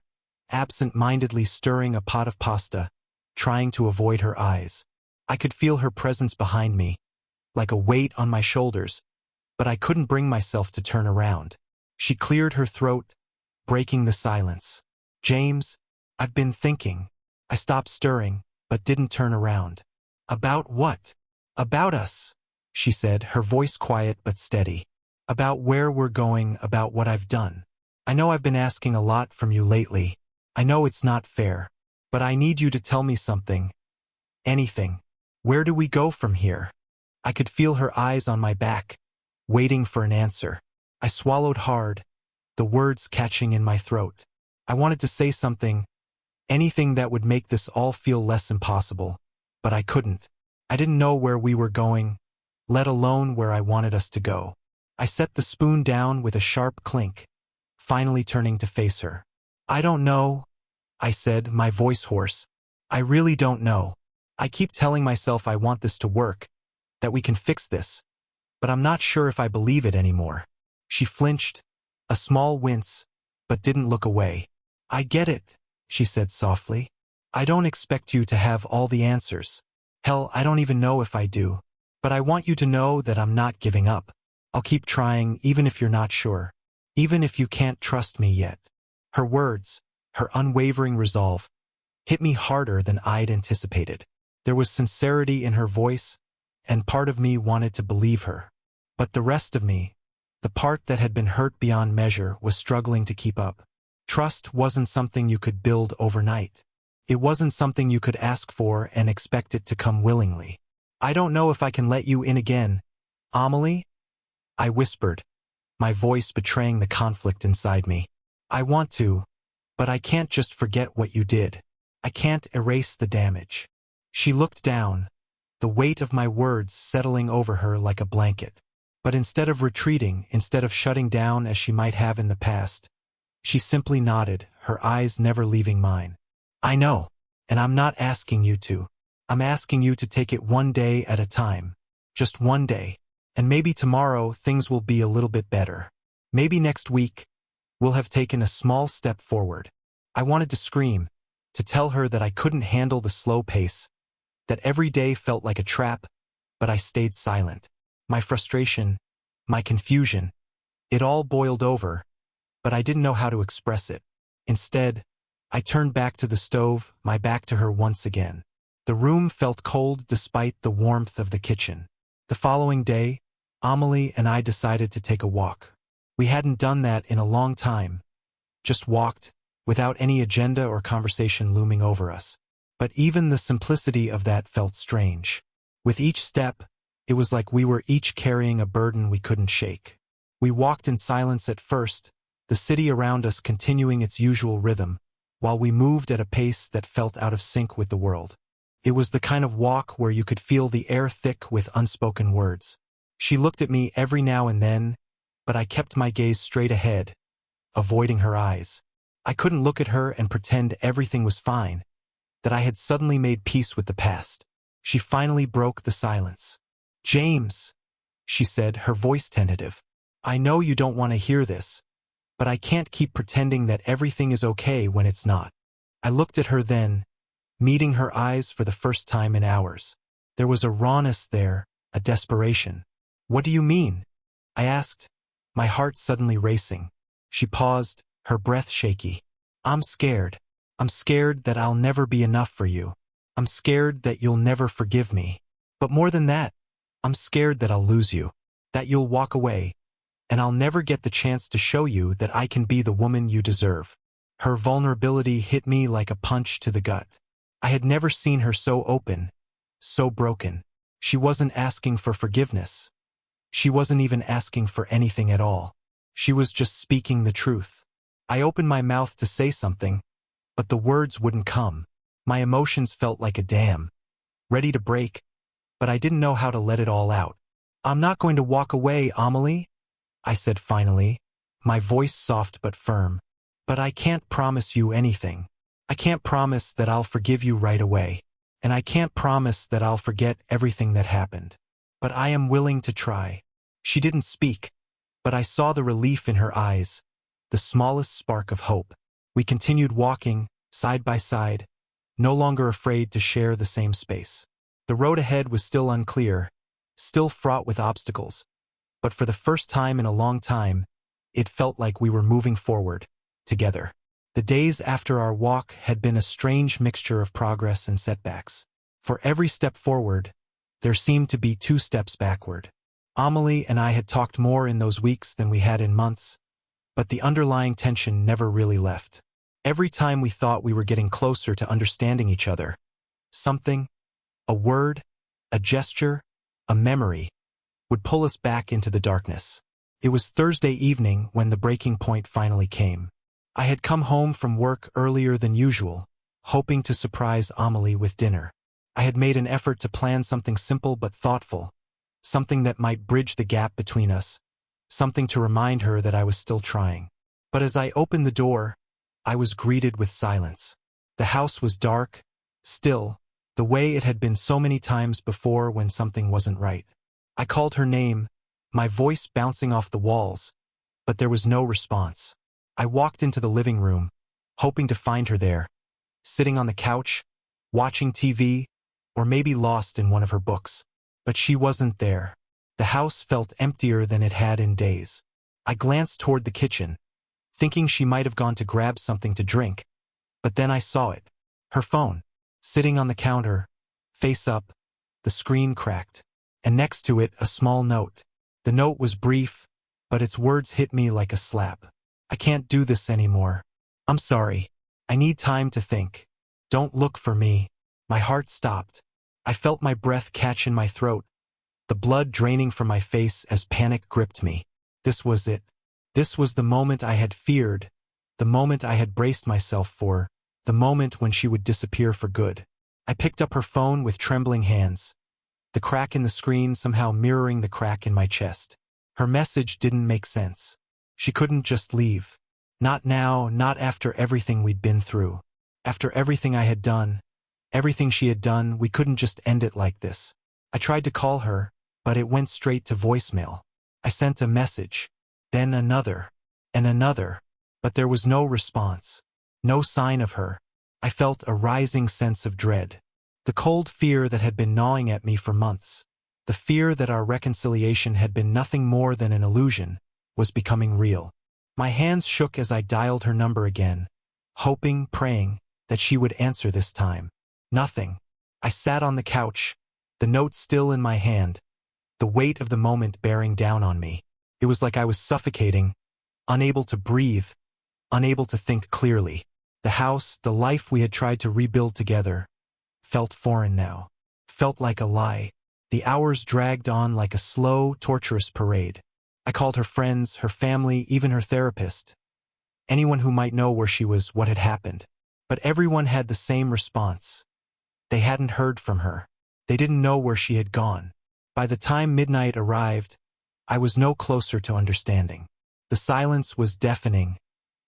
absent-mindedly stirring a pot of pasta, trying to avoid her eyes. I could feel her presence behind me, like a weight on my shoulders, but I couldn't bring myself to turn around. She cleared her throat, breaking the silence. James, I've been thinking. I stopped stirring, but didn't turn around. About what? About us, she said, her voice quiet but steady. About where we're going, about what I've done. I know I've been asking a lot from you lately. I know it's not fair, but I need you to tell me something. Anything. Where do we go from here? I could feel her eyes on my back, waiting for an answer. I swallowed hard, the words catching in my throat. I wanted to say something, anything that would make this all feel less impossible, but I couldn't. I didn't know where we were going, let alone where I wanted us to go. I set the spoon down with a sharp clink, finally turning to face her. I don't know, I said, my voice hoarse. I really don't know. I keep telling myself I want this to work, that we can fix this, but I'm not sure if I believe it anymore. She flinched, a small wince, but didn't look away. I get it, she said softly. I don't expect you to have all the answers. Hell, I don't even know if I do. But I want you to know that I'm not giving up. I'll keep trying even if you're not sure. Even if you can't trust me yet. Her words, her unwavering resolve, hit me harder than I'd anticipated. There was sincerity in her voice, and part of me wanted to believe her. But the rest of me, the part that had been hurt beyond measure, was struggling to keep up. Trust wasn't something you could build overnight. It wasn't something you could ask for and expect it to come willingly. I don't know if I can let you in again, Amelie? I whispered, my voice betraying the conflict inside me. I want to, but I can't just forget what you did. I can't erase the damage. She looked down, the weight of my words settling over her like a blanket. But instead of retreating, instead of shutting down as she might have in the past, she simply nodded, her eyes never leaving mine. I know, and I'm not asking you to. I'm asking you to take it one day at a time. Just one day. And maybe tomorrow things will be a little bit better. Maybe next week, we'll have taken a small step forward. I wanted to scream, to tell her that I couldn't handle the slow pace, that every day felt like a trap, but I stayed silent. My frustration, my confusion, it all boiled over, but I didn't know how to express it. Instead, I turned back to the stove, my back to her once again. The room felt cold despite the warmth of the kitchen. The following day, Amelie and I decided to take a walk. We hadn't done that in a long time, just walked, without any agenda or conversation looming over us. But even the simplicity of that felt strange. With each step, it was like we were each carrying a burden we couldn't shake. We walked in silence at first, the city around us continuing its usual rhythm, while we moved at a pace that felt out of sync with the world. It was the kind of walk where you could feel the air thick with unspoken words. She looked at me every now and then, but I kept my gaze straight ahead, avoiding her eyes. I couldn't look at her and pretend everything was fine, that I had suddenly made peace with the past. She finally broke the silence. James, she said, her voice tentative. I know you don't want to hear this, but I can't keep pretending that everything is okay when it's not. I looked at her then, meeting her eyes for the first time in hours. There was a rawness there, a desperation. What do you mean? I asked, my heart suddenly racing. She paused, her breath shaky. I'm scared. I'm scared that I'll never be enough for you. I'm scared that you'll never forgive me. But more than that, I'm scared that I'll lose you, that you'll walk away, and I'll never get the chance to show you that I can be the woman you deserve. Her vulnerability hit me like a punch to the gut. I had never seen her so open, so broken. She wasn't asking for forgiveness. She wasn't even asking for anything at all. She was just speaking the truth. I opened my mouth to say something, but the words wouldn't come. My emotions felt like a dam, ready to break, but I didn't know how to let it all out. "I'm not going to walk away, Amelie," I said finally, my voice soft but firm. "But I can't promise you anything. I can't promise that I'll forgive you right away. And I can't promise that I'll forget everything that happened. But I am willing to try." She didn't speak, but I saw the relief in her eyes, the smallest spark of hope. We continued walking, side by side, no longer afraid to share the same space. The road ahead was still unclear, still fraught with obstacles, but for the first time in a long time, it felt like we were moving forward, together. The days after our walk had been a strange mixture of progress and setbacks. For every step forward, there seemed to be 2 steps backward. Amelie and I had talked more in those weeks than we had in months, but the underlying tension never really left. Every time we thought we were getting closer to understanding each other, something, a word, a gesture, a memory, would pull us back into the darkness. It was Thursday evening when the breaking point finally came. I had come home from work earlier than usual, hoping to surprise Amelie with dinner. I had made an effort to plan something simple but thoughtful, something that might bridge the gap between us, something to remind her that I was still trying. But as I opened the door, I was greeted with silence. The house was dark, still, the way it had been so many times before when something wasn't right. I called her name, my voice bouncing off the walls, but there was no response. I walked into the living room, hoping to find her there, sitting on the couch, watching TV, or maybe lost in one of her books. But she wasn't there. The house felt emptier than it had in days. I glanced toward the kitchen, thinking she might have gone to grab something to drink, but then I saw it. Her phone, sitting on the counter, face up, the screen cracked, and next to it a small note. The note was brief, but its words hit me like a slap. "I can't do this anymore. I'm sorry. I need time to think. Don't look for me." My heart stopped. I felt my breath catch in my throat, the blood draining from my face as panic gripped me. This was it. This was the moment I had feared, the moment I had braced myself for, the moment when she would disappear for good. I picked up her phone with trembling hands, the crack in the screen somehow mirroring the crack in my chest. Her message didn't make sense. She couldn't just leave. Not now, not after everything we'd been through. After everything I had done, everything she had done, we couldn't just end it like this. I tried to call her, but it went straight to voicemail. I sent a message, then another, and another, but there was no response, no sign of her. I felt a rising sense of dread. The cold fear that had been gnawing at me for months, the fear that our reconciliation had been nothing more than an illusion, was becoming real. My hands shook as I dialed her number again, hoping, praying, that she would answer this time. Nothing. I sat on the couch, the note still in my hand, the weight of the moment bearing down on me. It was like I was suffocating, unable to breathe, unable to think clearly. The house, the life we had tried to rebuild together, felt foreign now, felt like a lie. The hours dragged on like a slow, torturous parade. I called her friends, her family, even her therapist, anyone who might know where she was, what had happened. But everyone had the same response. They hadn't heard from her. They didn't know where she had gone. By the time midnight arrived, I was no closer to understanding. The silence was deafening,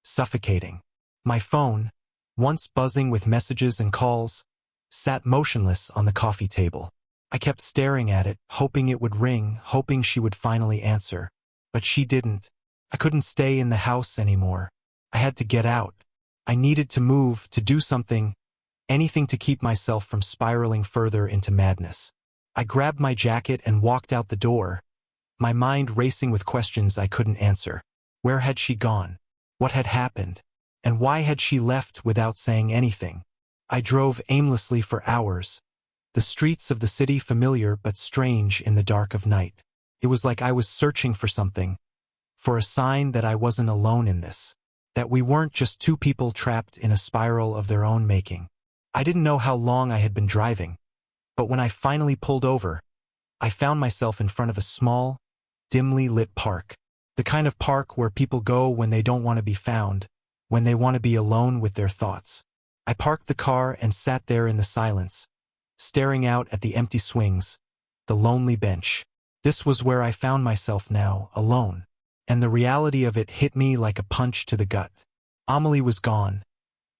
suffocating. My phone, once buzzing with messages and calls, sat motionless on the coffee table. I kept staring at it, hoping it would ring, hoping she would finally answer. But she didn't. I couldn't stay in the house anymore. I had to get out. I needed to move, to do something, anything to keep myself from spiraling further into madness. I grabbed my jacket and walked out the door, my mind racing with questions I couldn't answer. Where had she gone? What had happened? And why had she left without saying anything? I drove aimlessly for hours, the streets of the city familiar but strange in the dark of night. It was like I was searching for something, for a sign that I wasn't alone in this, that we weren't just 2 people trapped in a spiral of their own making. I didn't know how long I had been driving, but when I finally pulled over, I found myself in front of a small, dimly lit park. The kind of park where people go when they don't want to be found, when they want to be alone with their thoughts. I parked the car and sat there in the silence, staring out at the empty swings, the lonely bench. This was where I found myself now, alone. And the reality of it hit me like a punch to the gut. Amelie was gone,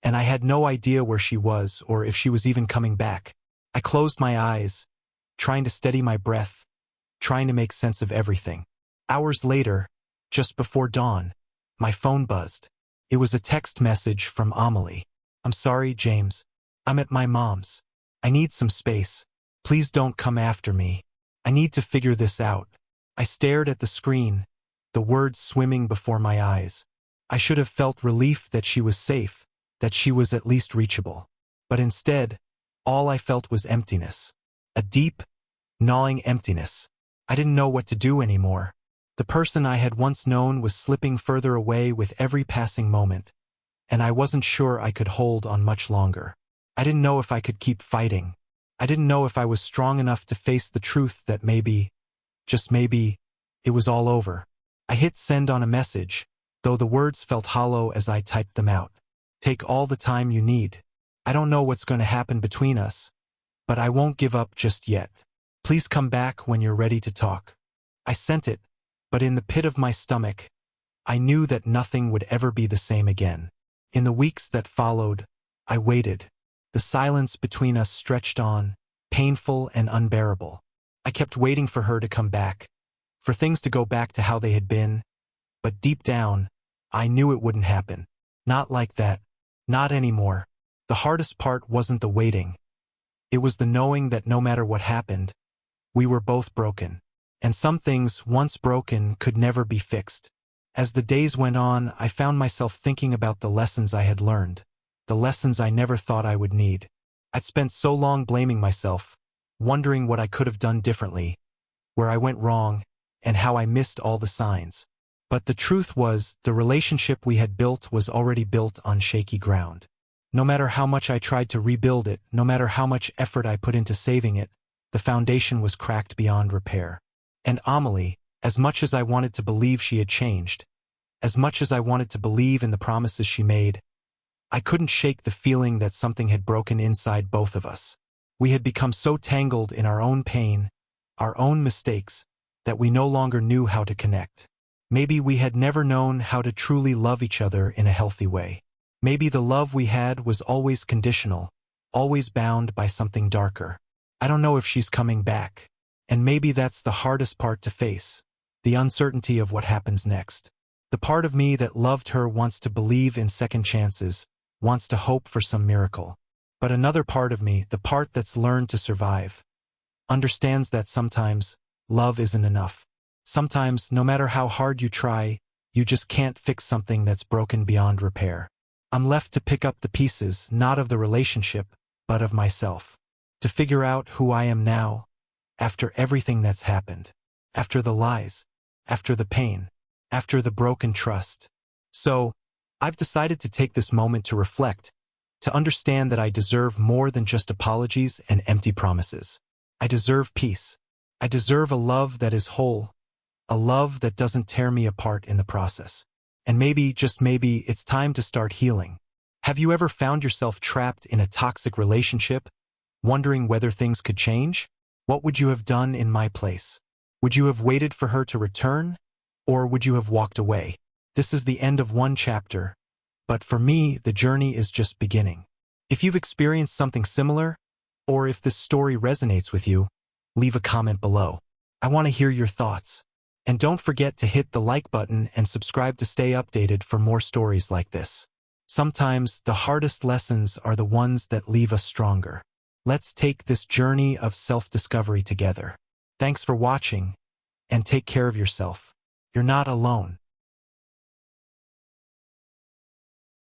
and I had no idea where she was or if she was even coming back. I closed my eyes, trying to steady my breath, trying to make sense of everything. Hours later, just before dawn, my phone buzzed. It was a text message from Amelie. "I'm sorry, James. I'm at my mom's. I need some space. Please don't come after me. I need to figure this out." I stared at the screen, the words swimming before my eyes. I should have felt relief that she was safe, that she was at least reachable. But instead, all I felt was emptiness. A deep, gnawing emptiness. I didn't know what to do anymore. The person I had once known was slipping further away with every passing moment, and I wasn't sure I could hold on much longer. I didn't know if I could keep fighting. I didn't know if I was strong enough to face the truth that maybe, just maybe, it was all over. I hit send on a message, though the words felt hollow as I typed them out. "Take all the time you need. I don't know what's going to happen between us, but I won't give up just yet. Please come back when you're ready to talk." I sent it, but in the pit of my stomach, I knew that nothing would ever be the same again. In the weeks that followed, I waited. The silence between us stretched on, painful and unbearable. I kept waiting for her to come back, for things to go back to how they had been, but deep down, I knew it wouldn't happen. Not like that. Not anymore. The hardest part wasn't the waiting. It was the knowing that no matter what happened, we were both broken. And some things, once broken, could never be fixed. As the days went on, I found myself thinking about the lessons I had learned, the lessons I never thought I would need. I'd spent so long blaming myself, wondering what I could have done differently, where I went wrong, and how I missed all the signs. But the truth was, the relationship we had built was already built on shaky ground. No matter how much I tried to rebuild it, no matter how much effort I put into saving it, the foundation was cracked beyond repair. And Amelie, as much as I wanted to believe she had changed, as much as I wanted to believe in the promises she made, I couldn't shake the feeling that something had broken inside both of us. We had become so tangled in our own pain, our own mistakes, that we no longer knew how to connect. Maybe we had never known how to truly love each other in a healthy way. Maybe the love we had was always conditional, always bound by something darker. I don't know if she's coming back. And maybe that's the hardest part to face, the uncertainty of what happens next. The part of me that loved her wants to believe in second chances, wants to hope for some miracle. But another part of me, the part that's learned to survive, understands that sometimes love isn't enough. Sometimes, no matter how hard you try, you just can't fix something that's broken beyond repair. I'm left to pick up the pieces, not of the relationship, but of myself. To figure out who I am now, after everything that's happened, after the lies, after the pain, after the broken trust. So, I've decided to take this moment to reflect, to understand that I deserve more than just apologies and empty promises. I deserve peace. I deserve a love that is whole, a love that doesn't tear me apart in the process. And maybe, just maybe, it's time to start healing. Have you ever found yourself trapped in a toxic relationship, wondering whether things could change? What would you have done in my place? Would you have waited for her to return? Or would you have walked away? This is the end of one chapter, but for me, the journey is just beginning. If you've experienced something similar, or if this story resonates with you, leave a comment below. I want to hear your thoughts. And don't forget to hit the like button and subscribe to stay updated for more stories like this. Sometimes the hardest lessons are the ones that leave us stronger. Let's take this journey of self-discovery together. Thanks for watching, and take care of yourself. You're not alone.